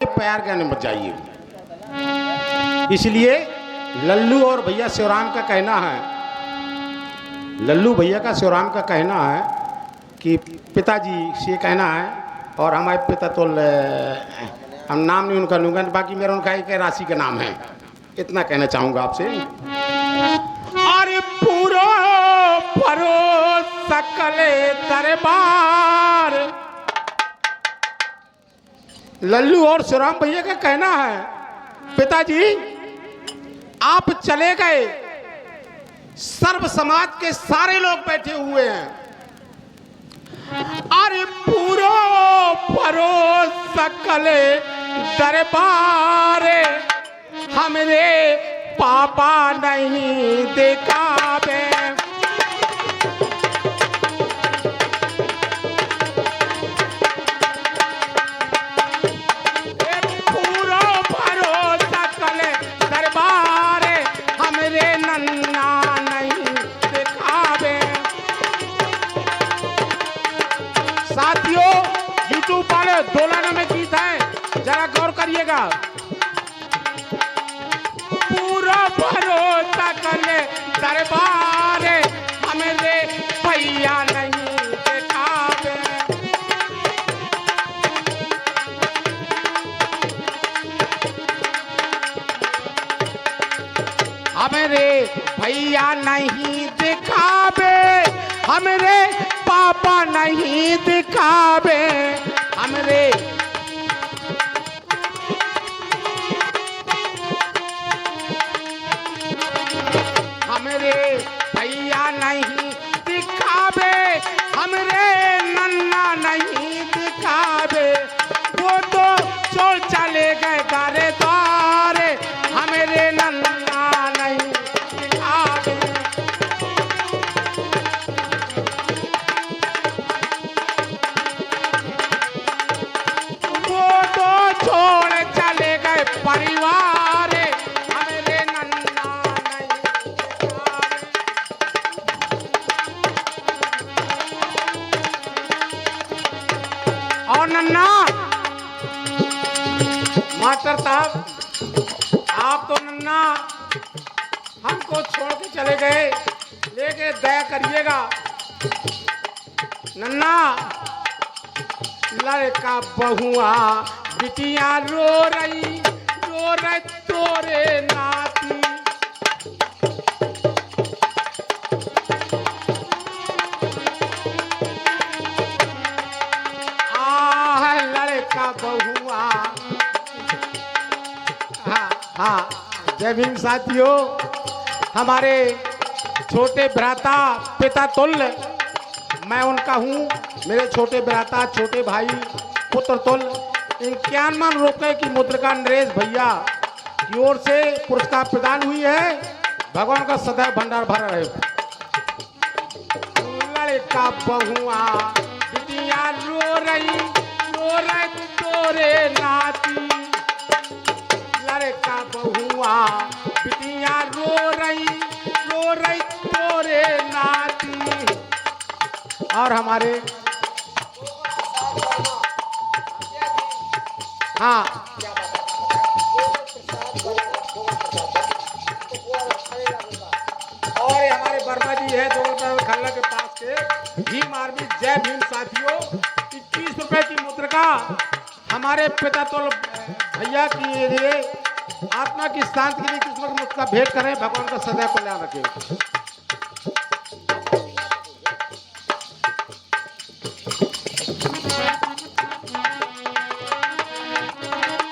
पैर कहने मत जाइए। इसलिए लल्लू और भैया शिवराम का कहना है, लल्लू भैया का शिवराम का कहना है कि पिताजी से कहना है, और हमारे पिता तो हम नाम नहीं उनका लूँगा, बाकी मेरा उनका एक राशि का नाम है, इतना कहना चाहूँगा आपसे। अरे पूरो परो सकले दरबार, लल्लू और शिवराम भैया का कहना है पिताजी आप चले गए, सर्व समाज के सारे लोग बैठे हुए हैं, अरे पूरो परो सकले दरबार हमरे पापा नहीं दिखावे। पूरो परो सकले दरबार हमरे नन्ना नहीं दिखावे। साथियों यूट्यूब पर दोलाना में गीत है, जरा गौर करिएगा। पूरा भरोसा करले दरबार हमरे भैया नहीं दिखावे। हमरे भैया नहीं दिखावे, हमरे पापा नहीं दिखावे, हमरे हमरे भैया नहीं दिखावे, हमरे नन्ना नहीं दिखावे। वो तो छोड़ चले गए गारे द्वारे हमरे नन्ना नहीं दिखावे। वो तो छोड़ चले गए परिवार हमरे नन्ना नहीं दिखावे। और नन्ना मास्टर साहब आप तो नन्ना हमको छोड़ के चले गए, लेके दया करिएगा। नन्ना लड़का बहुआ बिटिया रो रही तोरे नाती। लड़का बहुआ, हाँ जय भीम साथियों। हमारे छोटे भ्राता पिता तुल्य मैं उनका हूँ, मेरे छोटे भ्राता छोटे भाई पुत्र तुल्य 51 रुपए की मुद्रिका नरेश भैया की ओर से पुरस्कार प्रदान हुई है। भगवान का सदैव भंडार भरा रहे। लड़का बहुआ बिटिया रो रही तोरे नाती। लड़का बहुआ बिटिया रो रही तोरे नाती। और हमारे हाँ और हमारे वर्मा जी है दो खल्ला के पास के भीम आर्मी। जय भीम साथियों। 21 रुपए की मुद्रिका हमारे पिता तो भैया की लिए आत्मा की शांति के लिए किस वक्त मुझका भेंट करें। भगवान का सदैव कल्याण रखे।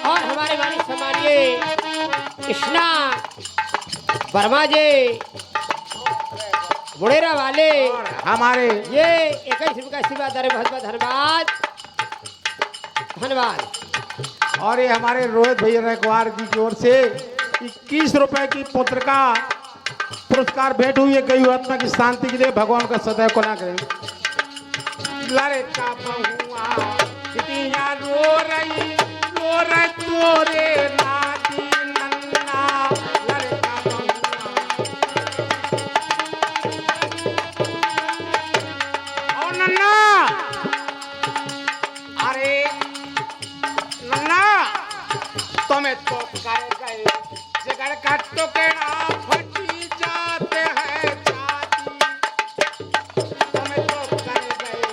और हमारे वाणी सम्मानिए कृष्णा वर्मा जी बुढ़ेरा वाले हमारे ये 21 रुपये का सेवा दर बहुत बहुत धन्यवाद धन्यवाद। और ये हमारे रोहित भैया रखवार जी की ओर से 21 रुपए की पुत्रिका पुरस्कार भेंट हुई है। गई आत्मा की शांति के लिए भगवान का सदैव कल्याण करें। लड़का बहुआ बिटिया रो रही तोरे नाती नन्ना। लड़का बहुआ और नन्ना, अरे नन्ना तुम्हें तो कर गए जिगर का टुकड़ा फटी जाते हैं छाती। तुम्हें तो कर गए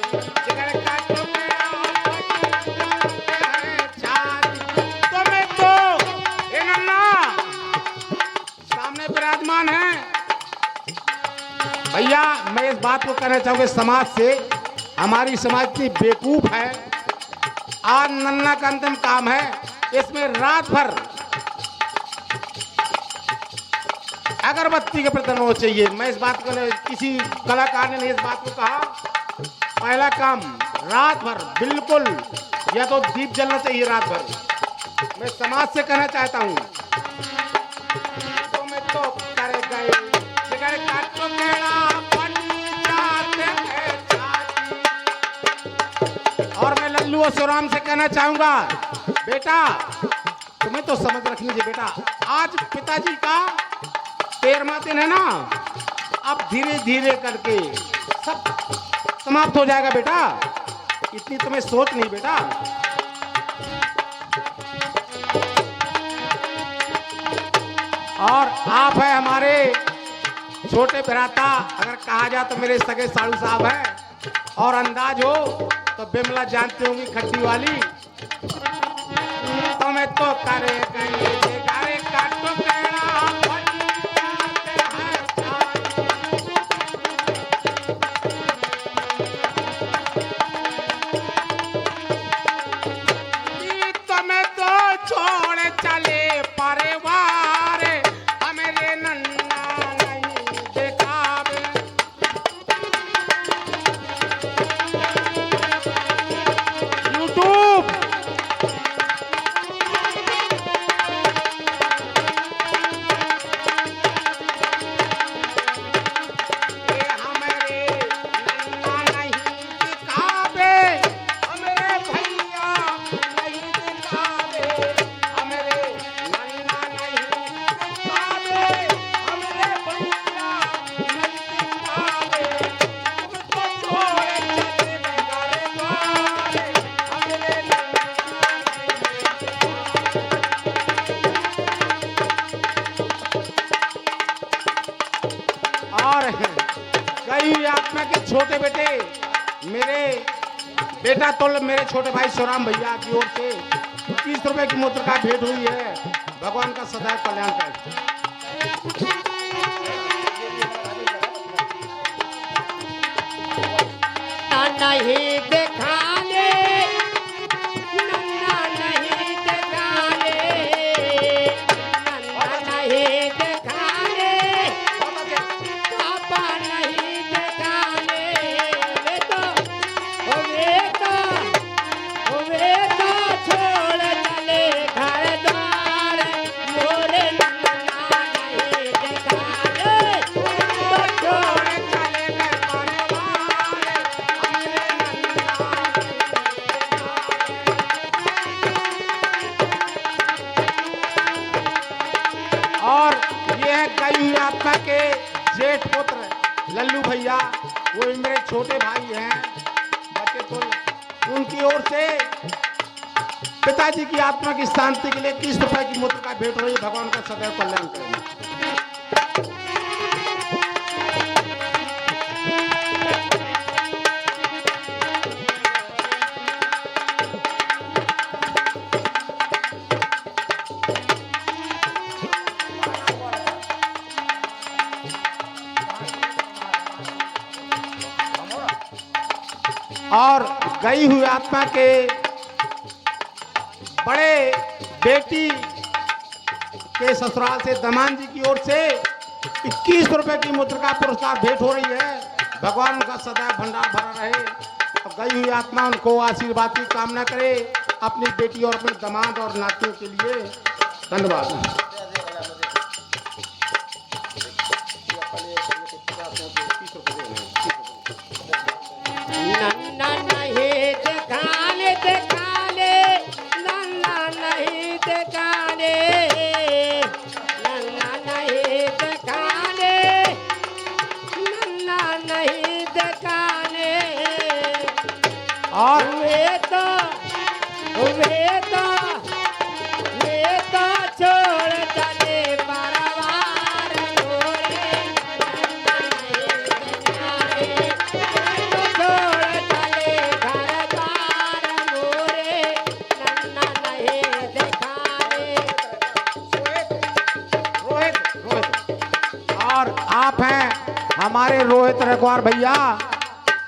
जिगर का टुकड़ा फटी जाते हैं छाती। तुम्हें तो ए नन्ना सामने विराजमान है भैया। मैं इस बात को कहना चाहूंगा समाज से, हमारी समाज इतनी बेवकूफ है। आज नन्ना का अंतिम काम है, इसमें रात भर अगरबत्ती के प्रदर्शन होना चाहिए। मैं इस बात को, किसी कलाकार ने इस बात को कहा, पहला काम रात भर बिल्कुल या तो दीप जलना चाहिए रात भर। मैं समाज से कहना चाहता हूँ, तुम्हें तो कर गए जिगर का टुकड़ा फटी जाते हैं छाती। और मैं लल्लू और शिवराम से कहना चाहूंगा, बेटा तुम्हें तो समझ रख लीजिए बेटा, आज पिताजी का 13वां दिन है ना, अब धीरे धीरे करके सब समाप्त हो जाएगा बेटा, इतनी तुम्हें सोच नहीं बेटा। और आप है हमारे छोटे भ्राता, अगर कहा जाए तो मेरे सगे साड़ू साहब है, और अंदाज हो तो बिमला जानते होंगी खट्टी वाली। तुम्हें तो करे गए जिगर का टुकड़ा फटी जाते हैं छाती। तुम्हें तो छोड़ चले परिवार, हमें नन्ना नहीं दिखावे। यूट्यूब और कई आत्मा के छोटे बेटे, मेरे बेटा तो मेरे छोटे भाई शिवराम भैया की ओर से 30 रुपए की मूत्र का भेंट हुई है। भगवान का सदैव कल्याण करे। नहीं दिखाने नन्ना नहीं दिखाने, नन्ना नहीं दिखाने, पापा नहीं दिखाने। वे तो छोड़ चले घर द्वार, मोरे नन्ना नहीं दिखाने। तो छोड़ चले और ये है गई हुई आत्मा के जेठ पुत्र लल्लू भैया, वो भी मेरे छोटे भाई हैं बच्चे तो, उनकी ओर से पिताजी की आत्मा की शांति के लिए 30 रुपए की मूत्र का भेंट हो रही है। भगवान का सदैव कल्याण करें। और गई हुई आत्मा के बड़े बेटी के ससुराल से दमान जी की ओर से 21 रुपए की मूत्र का पुरस्कार भेंट हो रही है। भगवान का सदैव भंडार भरा रहे। और गई हुई आत्मा उनको आशीर्वाद की कामना करे अपनी बेटी और अपने दामाद और नातियों के लिए। धन्यवाद। नन्ना नहीं दिखाने दिखाने, नन्ना नहीं दिखाने, नन्ना नहीं दिखाने, नन्ना नहीं दिखाने। और वे तो आप हैं हमारे रोहित रखवार भैया,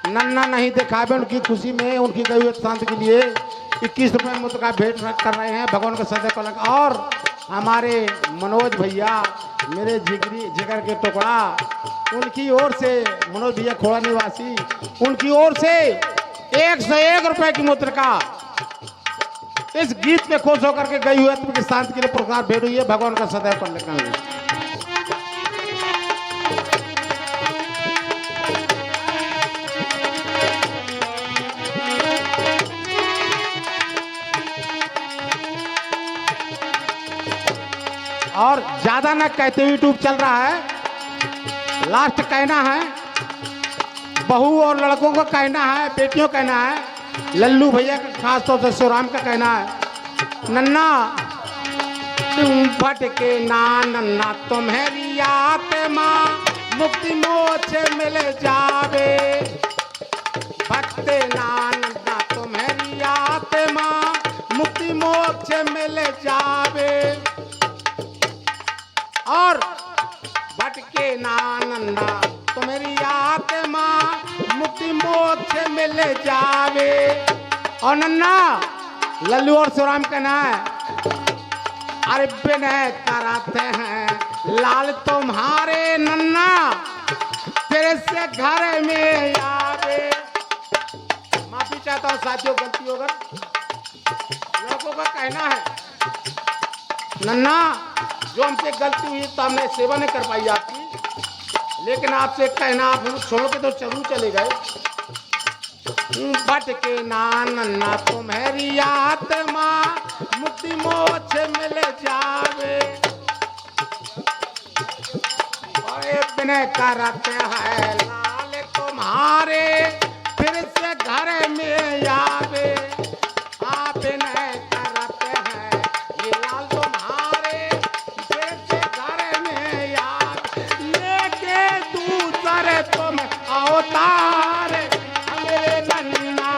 नन्ना नहीं दिखावे उनकी खुशी में, उनकी गई हुई शांति के लिए 21 रुपये मुफ्त का भेंट कर रहे हैं भगवान के सदैव कलंक। और हमारे मनोज भैया मेरे जिगर के टुकड़ा, उनकी ओर से मनोज भैया खोड़ा निवासी, उनकी ओर से 101 रुपये की मुद्रिका इस गीत में खुश होकर के गई हुई की शांति के लिए पुरस्कार भेंट हुई है भगवान का सदैव कल्याण। और ज्यादा ना कहते हुए यूट्यूब चल रहा है, लास्ट कहना है, बहू और लड़कों को कहना है, बेटियों को कहना है, लल्लू भैया का खास तौर से शिवराम का कहना है, नन्ना तुम भटके ना नन्ना तुम्हारी आत्मा मुक्ति मोक्ष मिल जावे, भटके ना नन्ना तुम्हारी आत्मा मुक्ति मोक्ष मिल जावे। और भटके ना नन्ना तुम्हारी आत्मा मुक्ति मोक्ष मिल जावे। और नन्ना लल्लू और शिवराम कहना है, अरे विनय कराते हैं लाल तुम्हारे नन्ना तेरे से घर में आवे। माफी चाहता हूँ साथियों, गलती होगा। लड़कों का कहना है, नन्ना जो हमसे गलती हुई तो हमने सेवा नहीं कर पाई आपकी, लेकिन आपसे कहना आप हम छोड़ के तो जरूर चले गए। भटके ना नन्ना तुम्हारी आत्मा मुक्ति मोक्ष मिल जावे। बड़े विनय करते हैं लाल तुम्हारे फिर से घर में आवे। आप विनय करते हैं ये लाल तुम्हारे फिर से घर में आवे। लेके दूसरे तुम अवतार हमें नन्ना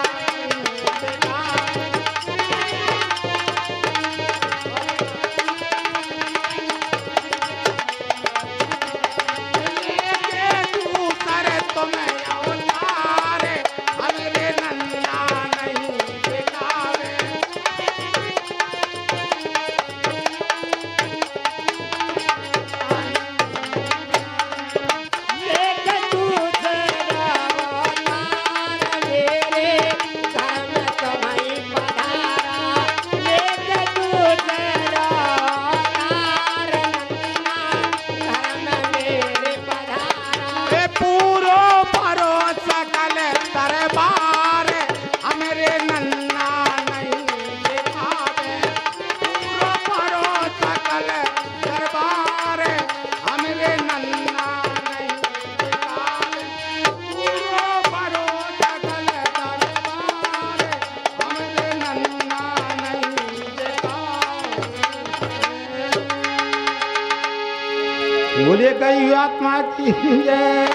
बोलिए गई आत्मा की जय।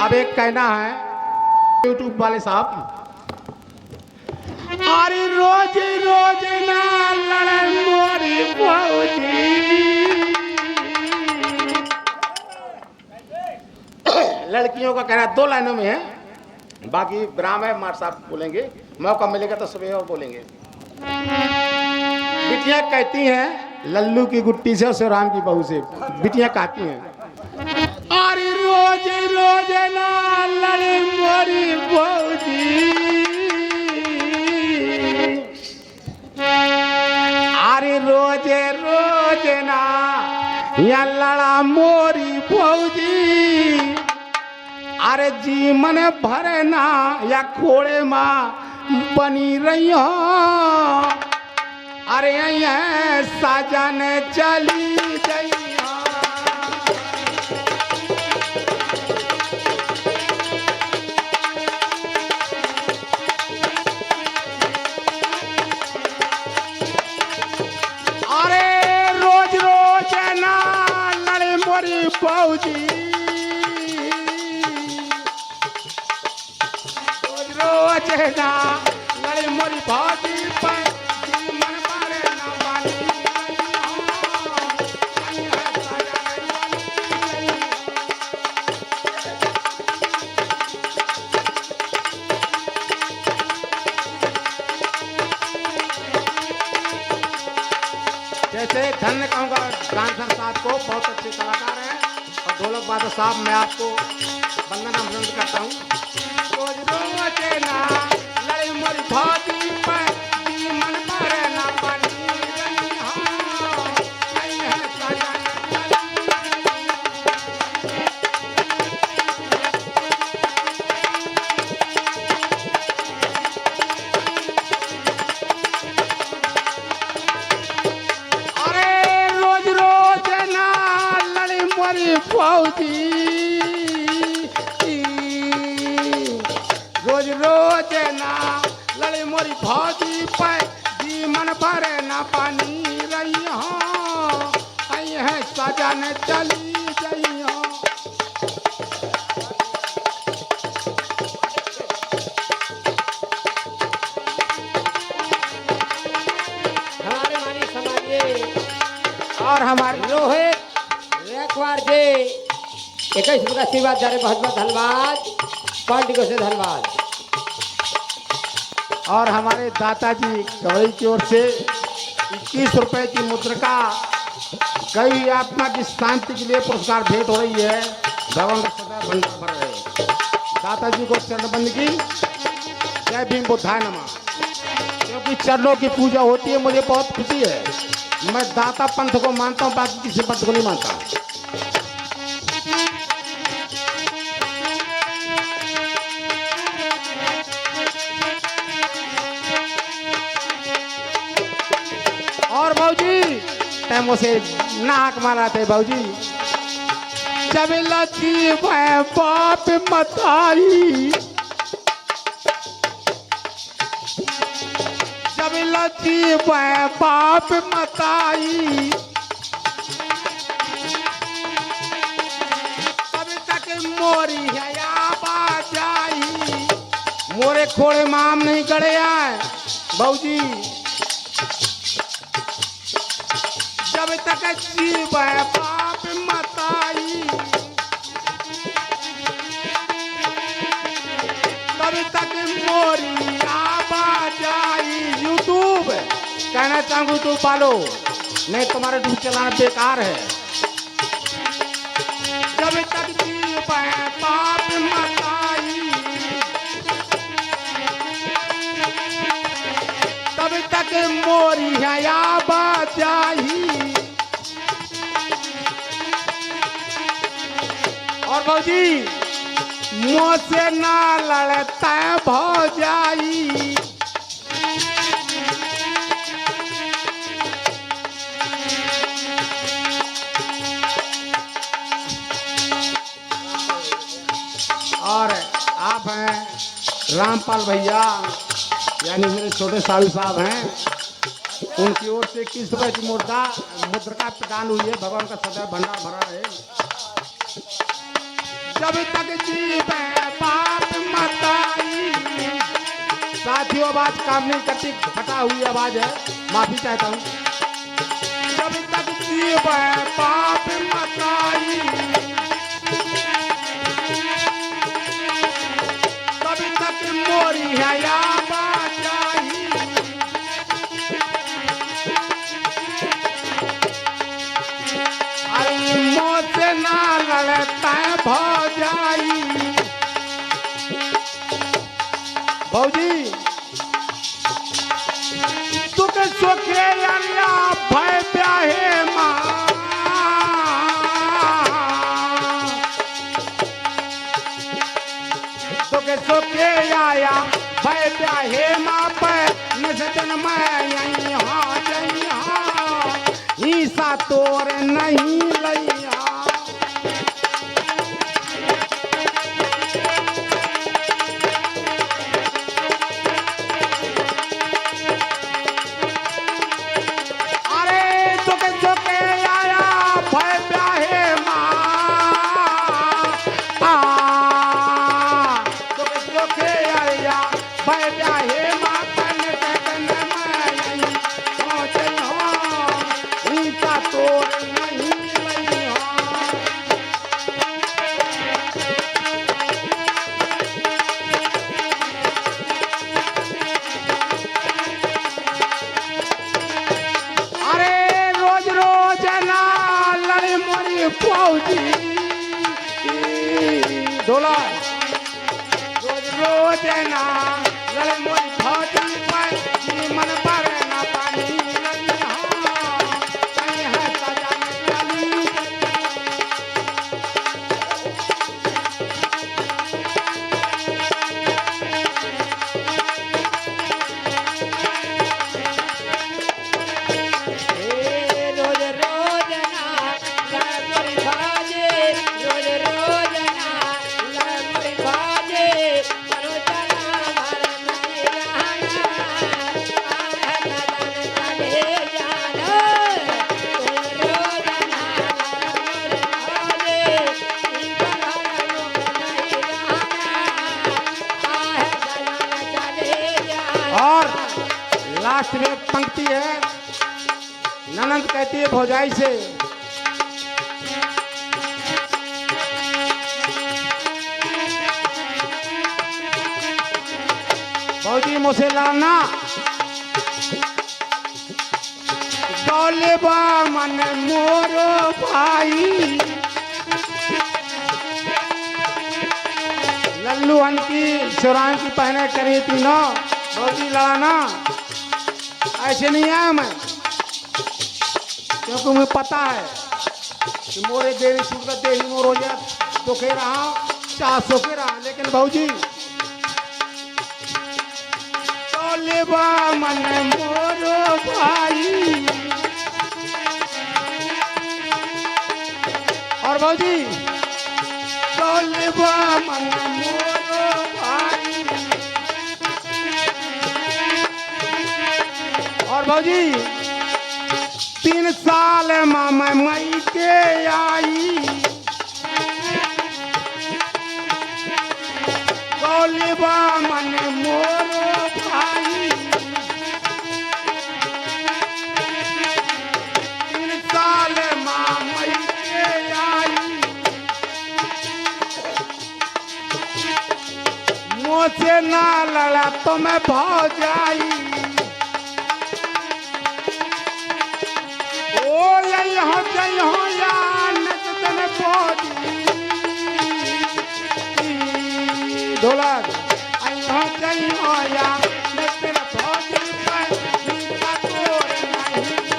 अब एक कहना है यूट्यूब वाले साहब, अरे रोज रोज ना लड़े मोरी फौजी। लड़कियों का कहना 2 लाइनों में है, बाकी विराम है, मार साहब बोलेंगे, मौका मिलेगा तो सुबह और बोलेंगे। बिटियां कहती हैं लल्लू की गुट्टी से और शिवराम की बहू से, बिटियां कहती हैं, अरे रोज रोज ना लड़े मोरी फौजी। अरे रोज रोज ना या लड़ा मोरी फौजी। अरे जी मन भरे ना या खोड़े माँ बनी रही हो। अरे ये साजन चली गई। अरे रोज रोज ना लड़े मोरी फौजी। रोज रोज ना लड़े मोरी फौजी पर जैसे धन्य कहूँगा डांसर साहब को, बहुत अच्छे कलाकार हैं। और ढोलक वादक साहब, मैं आपको वंदना अभिनंदन करता हूँ। रोज रोज ना लड़ी मोरी भाजी पर मन पर ना पानी रही हाँ, नहीं है साजन फौजी, रोज रोज ना लड़े मोरी फौजी पे जी मन भरे ना पानी रही हो, आई है सजन चली गई हो। हमारे मानी समाज और हमारे रोहित रेखवार जी 21 रुपये का आशीर्वाद जा रहे, बहुत बहुत धन्यवाद, पार्टी को से धन्यवाद। और हमारे दादाजी गवई की ओर से 21 रुपए की मुद्रिका कई आत्मा की शांति के लिए पुरस्कार भेंट हो रही है। भगवान का सदा भंडार भर रहे दादाजी को चरणबंद की। जय भीम बुद्धाय नमः। क्योंकि चरणों की पूजा होती है, मुझे बहुत खुशी है। मैं दाता पंथ को मानता हूँ, बाकी किसी पंथ को नहीं मानता। और भाऊजी टाइमों से नाक मारा थे भाऊजी। जब लची बाप मताई, जब लची बाप मताई, तब तक मोरी बाजाई। मोरे खोड़े माम नहीं गड़े आए भाऊजी। जब तक जीव बाप मताई, तब तक मोरी आबाजाई। यूट्यूब कहना चाहूँ तो पालो, नहीं तुम्हारा यूट्यूब चलाना बेकार है। जब तक जीव बाप मताई, तब तक मोरी आबाजाई। और भाऊजी मुँह से ना लड़ता भौजाई। और आप हैं रामपाल भैया, यानी मेरे छोटे साहू साहब हैं। उनकी ओर से 21 रुपए की मुद्रा प्रदान हुई है। भगवान का सदैव भंडार भरा रहे। जब तक जीव बाप मताई। साथियों आवाज काम नहीं करती, फटा हुई आवाज है, माफी चाहता हूँ। जब तक जीव बाप मताई, तब तक मोरी है बाजाई। अरे मौत से ना लड़ता भौजाई। भौजी तुक सोखे अल्ला भय प्याहे माँ। तुके सोखे आया भय प्याहे माँ पर नजन मैं यही हाँ जही हाँ। ईसा तोर नहीं लैया। फौजी ढोला रोज रोज ना लड़े मोरी फौजी पर मन पर ना पानी लगी हाँ कहीं है सजा में चली रोज रोज ना लड़े बाजे रोज रोज ना लड़े बाजे करो चला भर नहीं रहना आहे चले जाना रोज रोज ना लड़े बाजे बना लोग नहीं रहना आहे चले जाना। और लास्ट में एक पंक्ति है ननंद कहती है भौजाई से भौजी मुझसे लाना गौलेबा मन मोरो भाई लल्लू की शिवराम की पहने करी थी ना भौजी लड़ाना ऐसे नहीं आया मैं क्योंकि मुझे पता है कि मोरे देवी शुक्र देवी मोरो या दुखे रहा चाह सुखे रहा लेकिन भाऊजी तोलेबा मन मोरो भाई और भाऊजी तोलेबा मन मोरो भाई और भाऊजी 3 साल मामा मई के आई गौलेबा मन मोरो भाई 3 साल मामा मई के आई मुझसे ना लड़ा तो मैं भौजाई जय हो या नचतन फौजी ढोलक अयो जय हो या नचतन फौजी पर का तोड़ नहीं है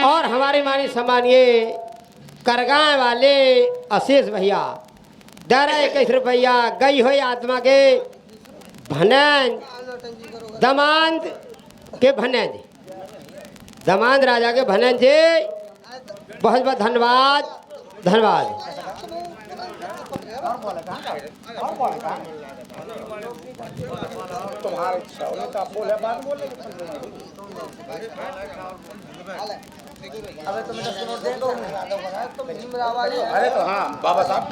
और हमारे मानी सम्मानिए करगांव वाले आशीष भैया 11-21 रुपया गई हुई आत्मा के भनन दमांद के भनन दमांद राजा के भनन जी बहुत बहुत धन्यवाद धन्यवाद। अरे तो हाँ बाबा साहब